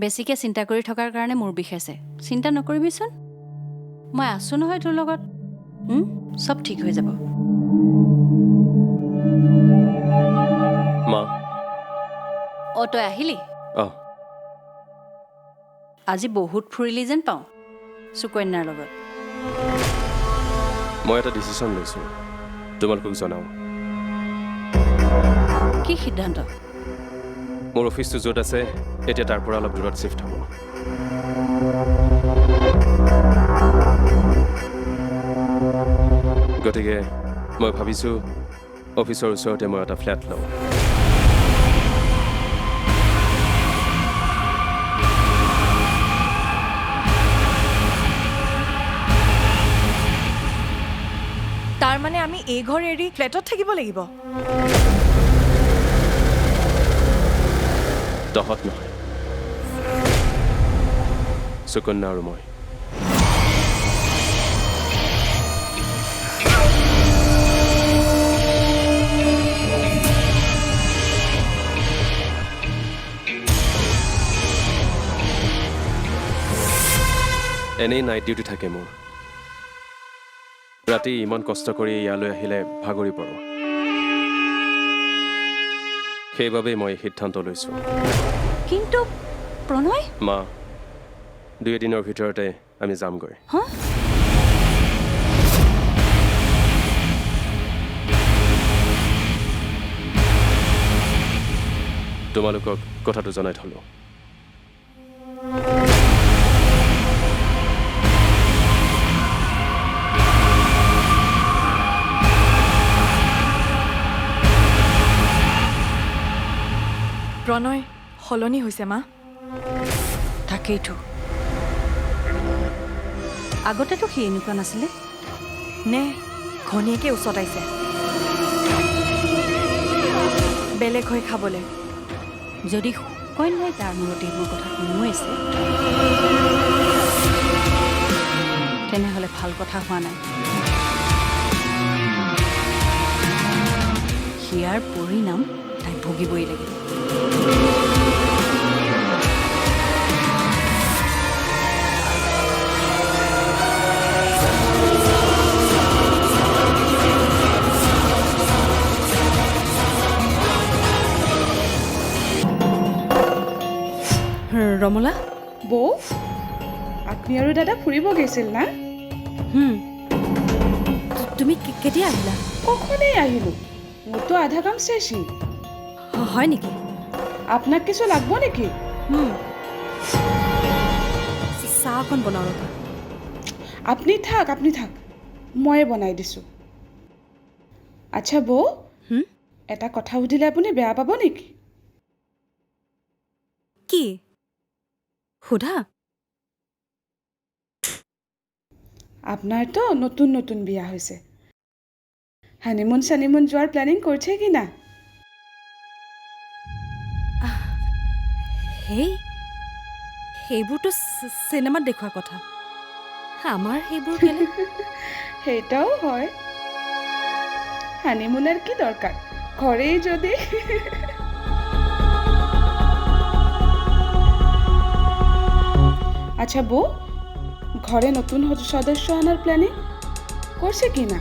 বেছিকৈ চিন্তা কৰি থকাৰ কাৰণে মোৰ বিষাইছে চিন্তা নকৰিবিচোন মই আছোঁ নহয় তোৰ লগত চব ঠিক হৈ যাব মা অ' তই আহিলি অঁ আজি বহুত ফুৰিলি যেন পাওঁ সুকন্যাৰ লগত মই এটা ডিচিশ্যন লৈছোঁ তোমালোকক জনাওঁ কি সিদ্ধান্ত মোৰ অফিচটো য'ত আছে এতিয়া তাৰ পৰা অলপ দূৰত শ্বিফ্ট হ'ব গতিকে মই ভাবিছোঁ অফিচৰ ওচৰতে মই এটা ফ্লেট লওঁ তাৰ মানে আমি এই ঘৰ এৰি ফ্লেটত থাকিব লাগিব তহঁত নহয় সুকন্যা আৰু মই এনেই নাইট ডিউটি থাকে মোৰ ৰাতি ইমান কষ্ট কৰি ইয়ালৈ আহিলে ভাগৰি পৰোঁ সেইবাবেই মই সিদ্ধান্ত লৈছোঁ কিন্তু প্ৰণয় মা 2 দিনৰ ভিতৰতে আমি যামগৈ হা তোমালোকক কথাটো জনাই থলোঁ প্ৰণয় সলনি হৈছে মা তাকেইতো আগতেতো সি এনেকুৱা নাছিলে নে ঘনীয়েকে উচতাইছে বেলেগ হৈ খাবলৈ যদি সুকন্যাই তাৰ মূৰত এইবোৰ কথা শুনোৱাইছে তেনেহ'লে ভাল কথা হোৱা নাই সিয়াৰ পৰিণাম তাই ভুগিবই লাগিব ৰমলা বৌ আপুনি আৰু দাদা ফুৰিব গৈছিল না তুমি কেতিয়া আহিলা কখনেই আহিলোঁ মোৰতো আধা কাম চেছি হয় নেকি আপোনাক কিছু লাগব নেকি চাহ অকণ বনাওঁ ৰ'বা আপুনি থাক ময়ে বনাই দিছোঁ আচ্ছা বৌ এটা কথা সুধিলে আপুনি বেয়া পাব নেকি কি সোধা আপোনাৰতো নতুন নতুন বিয়া হৈছে হানিমুন চানিমুন যোৱাৰ প্লেনিং কৰিছে কি না সেইবোৰতো চিনেমাত দেখুওৱা কথা আমাৰ সেইবোৰ সেইটাও হয় হানিমুনেৰ কি দৰকাৰ ঘৰেই যদি আচ্ছা বউ ঘৰে নতুন সদস্য আনাৰ প্ল্যানিং কৰছে কি না